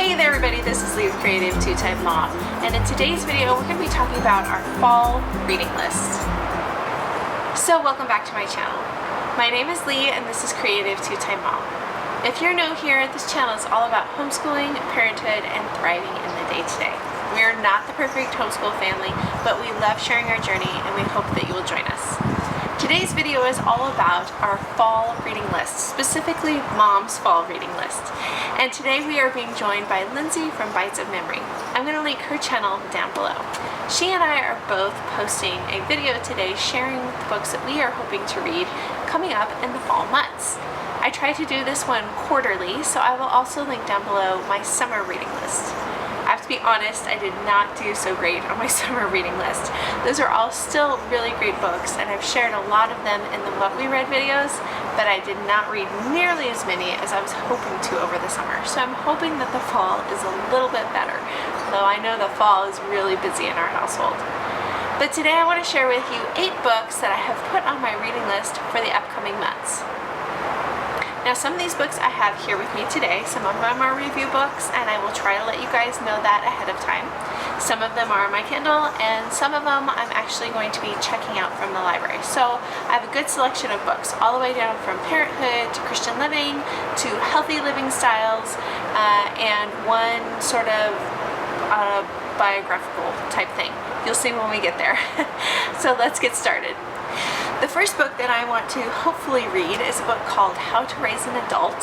Hey there everybody, this is Lee with Creative2xmom, and in today's video we're going to be talking about our fall reading list. So welcome back to my channel. My name is Lee and this is Creative2xmom. If you're new here, this channel is all about homeschooling, parenthood, and thriving in the day-to-day. We are not the perfect homeschool family, but we love sharing our journey and we hope that you will join us. Today's video is all about our fall reading list, specifically Mom's fall reading list. And today we are being joined by Lindsay from Bytes of Memory. I'm going to link her channel down below. She and I are both posting a video today sharing the books that we are hoping to read coming up in the fall months. I try to do this one quarterly, so I will also link down below my summer reading list. I have to be honest, I did not do so great on my summer reading list. Those are all still really great books, and I've shared a lot of them in the What We Read videos, but I did not read nearly as many as I was hoping to over the summer. So I'm hoping that the fall is a little bit better, though I know the fall is really busy in our household. But today I want to share with you 8 books that I have put on my reading list for the upcoming months. Now some of these books I have here with me today. Some of them are review books and I will try to let you guys know that ahead of time. Some of them are on my Kindle and some of them I'm actually going to be checking out from the library. So I have a good selection of books all the way down from parenthood to Christian living to healthy living styles and one sort of biographical type thing. You'll see when we get there. So let's get started. The first book that I want to hopefully read is a book called How to Raise an Adult.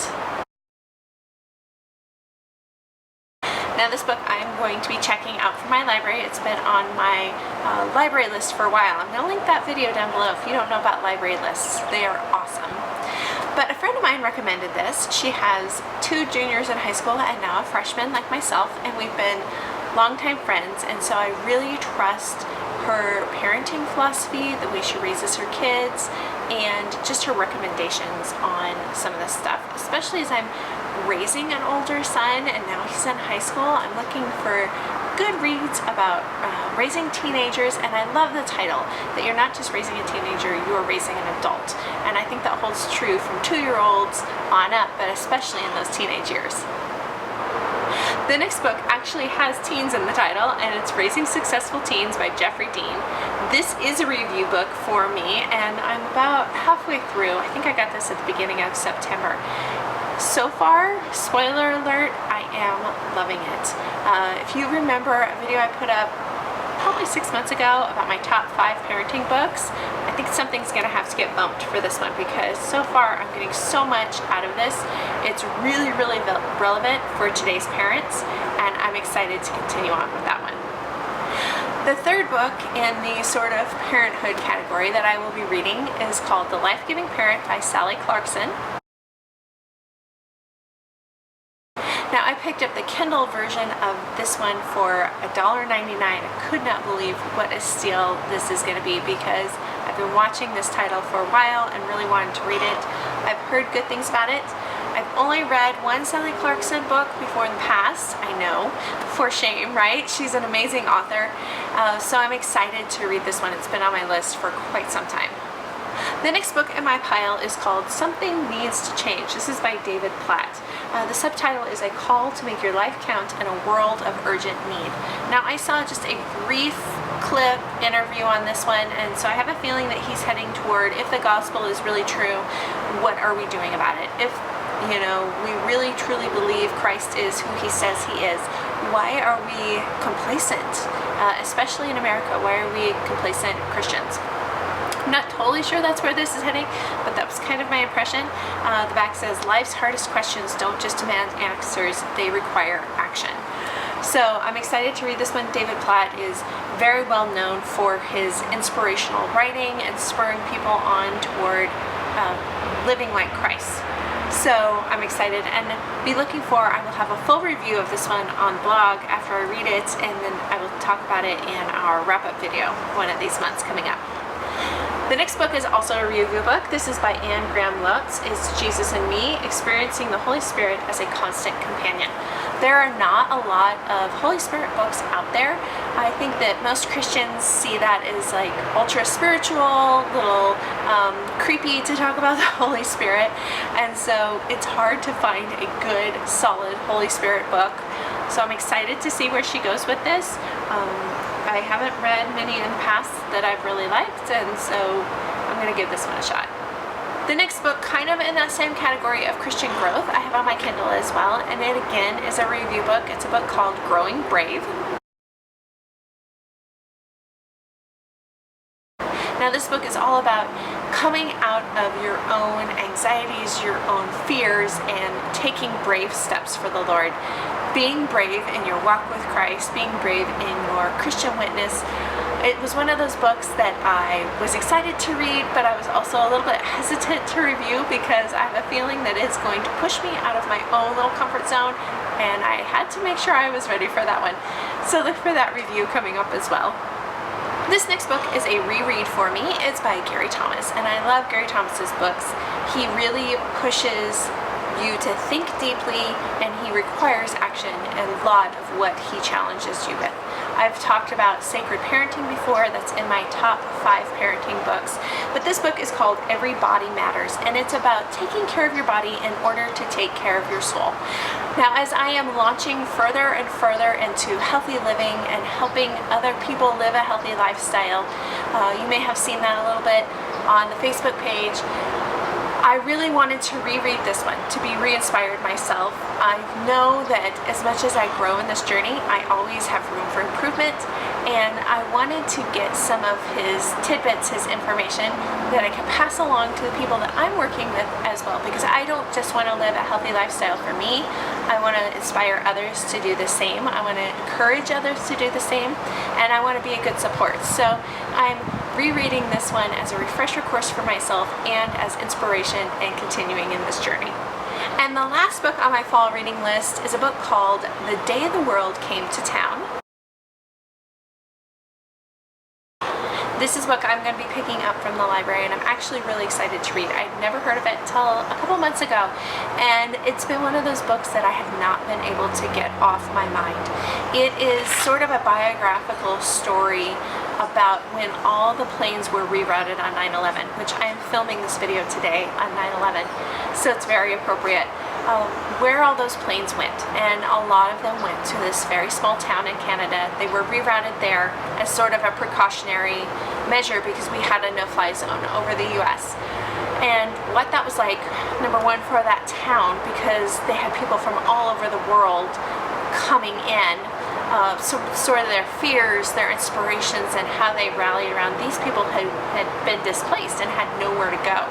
Now this book I'm going to be checking out from my library. It's been on my library list for a while. I'm going to link that video down below if you don't know about library lists. They are awesome. But a friend of mine recommended this. She has 2 juniors in high school and now a freshman like myself, and we've been longtime friends, and so I really trust her parenting philosophy, the way she raises her kids, and just her recommendations on some of this stuff. Especially as I'm raising an older son and now he's in high school, I'm looking for good reads about raising teenagers, and I love the title, that you're not just raising a teenager, you are raising an adult. And I think that holds true from 2-year-olds on up, but especially in those teenage years. The next book actually has teens in the title, and it's Raising Successful Teens by Jeffrey Dean. This is a review book for me, and I'm about halfway through. I think I got this at the beginning of September. So far, spoiler alert, I am loving it. If you remember a video I put up probably 6 months ago about my top 5 parenting books, I think something's gonna have to get bumped for this one because so far I'm getting so much out of this. It's really, really relevant for today's parents, and I'm excited to continue on with that one. The third book in the sort of parenthood category that I will be reading is called The Life-Giving Parent by Sally Clarkson. Now I picked up the Kindle version of this one for $1.99. I could not believe what a steal this is going to be because I've been watching this title for a while and really wanted to read it. I've heard good things about it. I've only read one Sally Clarkson book before in the past, I know, for shame, right? She's an amazing author, so I'm excited to read this one. It's been on my list for quite some time. The next book in my pile is called Something Needs to Change. This is by David Platt. The subtitle is A Call to Make Your Life Count in a World of Urgent Need. Now I saw just a brief clip interview on this one, and so I have a feeling that he's heading toward, if the gospel is really true, what are we doing about it? If, you know, we really truly believe Christ is who he says he is, why are we complacent? Especially in America, why are we complacent Christians? I'm not totally sure that's where this is heading, but that was kind of my impression. The back says, life's hardest questions don't just demand answers, they require action. So I'm excited to read this one. David Platt is very well known for his inspirational writing and spurring people on toward living like Christ. So I'm excited and be looking for, I will have a full review of this one on blog after I read it, and then I will talk about it in our wrap-up video one of these months coming up. The next book is also a review book. This is by Anne Graham Lotz. It's Jesus and Me, Experiencing the Holy Spirit as a Constant Companion. There are not a lot of Holy Spirit books out there. I think that most Christians see that as like ultra spiritual, little creepy to talk about the Holy Spirit, and so it's hard to find a good, solid Holy Spirit book. So I'm excited to see where she goes with this. I haven't read many in the past that I've really liked, and so I'm going to give this one a shot. The next book, kind of in that same category of Christian growth, I have on my Kindle as well, and it again is a review book. It's a book called Growing Brave. Now this book is all about coming out of your own anxieties, your own fears, and taking brave steps for the Lord. Being brave in your walk with Christ, being brave in your Christian witness. It was one of those books that I was excited to read, but I was also a little bit hesitant to review because I have a feeling that it's going to push me out of my own little comfort zone, and I had to make sure I was ready for that one. So look for that review coming up as well. This next book is a reread for me. It's by Gary Thomas, and I love Gary Thomas's books. He really pushes you to think deeply, and he requires action in a lot of what he challenges you with. I've talked about sacred parenting before. That's in my top 5 parenting books. But this book is called Every Body Matters, and it's about taking care of your body in order to take care of your soul. Now, as I am launching further and further into healthy living and helping other people live a healthy lifestyle, you may have seen that a little bit on the Facebook page. I really wanted to reread this one to be re-inspired myself. I know that as much as I grow in this journey, I always have room for improvement, and I wanted to get some of his tidbits, his information that I can pass along to the people that I'm working with as well, because I don't just want to live a healthy lifestyle for me. I want to inspire others to do the same. I want to encourage others to do the same, and I want to be a good support. So I'm rereading this one as a refresher course for myself and as inspiration and continuing in this journey. And the last book on my fall reading list is a book called The Day the World Came to Town. This is a book I'm going to be picking up from the library, and I'm actually really excited to read. I'd never heard of it until a couple months ago, and it's been one of those books that I have not been able to get off my mind. It is sort of a biographical story about when all the planes were rerouted on 9/11, which I am filming this video today on 9/11, so it's very appropriate. Where all those planes went, and a lot of them went to this very small town in Canada. They were rerouted there as sort of a precautionary measure because we had a no-fly zone over the US. And what that was like, number one, for that town, because they had people from all over the world coming in, so sort of their fears, their inspirations, and how they rallied around these people who had been displaced and had nowhere to go.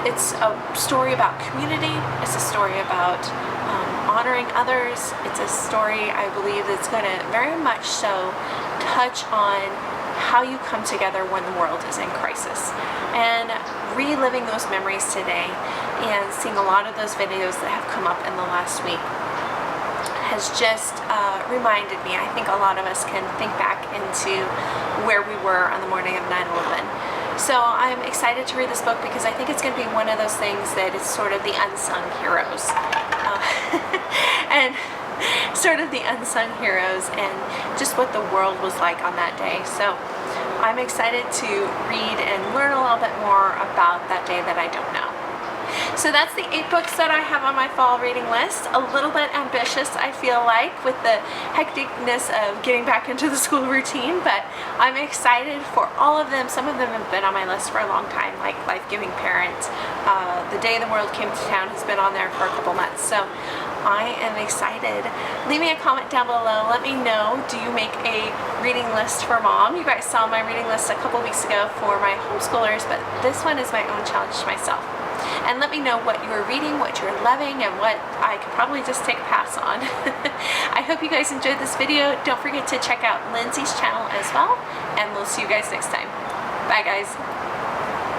It's a story about community. It's a story about honoring others. It's a story, I believe, that's going to very much so touch on how you come together when the world is in crisis. And reliving those memories today and seeing a lot of those videos that have come up in the last week has just reminded me. I think a lot of us can think back into where we were on the morning of 9/11. So I'm excited to read this book because I think it's going to be one of those things that is sort of the unsung heroes. And sort of the unsung heroes and just what the world was like on that day. So I'm excited to read and learn a little bit more about that day that I don't know. So that's the 8 books that I have on my fall reading list. A little bit ambitious, I feel like, with the hecticness of getting back into the school routine, but I'm excited for all of them. Some of them have been on my list for a long time, like Life-Giving Parent. The Day the World Came to Town has been on there for a couple months. So I am excited. Leave me a comment down below. Let me know, do you make a reading list for mom? You guys saw my reading list a couple weeks ago for my homeschoolers, but this one is my own challenge to myself. And let me know what you are reading, what you're loving, and what I could probably just take a pass on. I hope you guys enjoyed this video. Don't forget to check out Lindsay's channel as well, and we'll see you guys next time. Bye guys.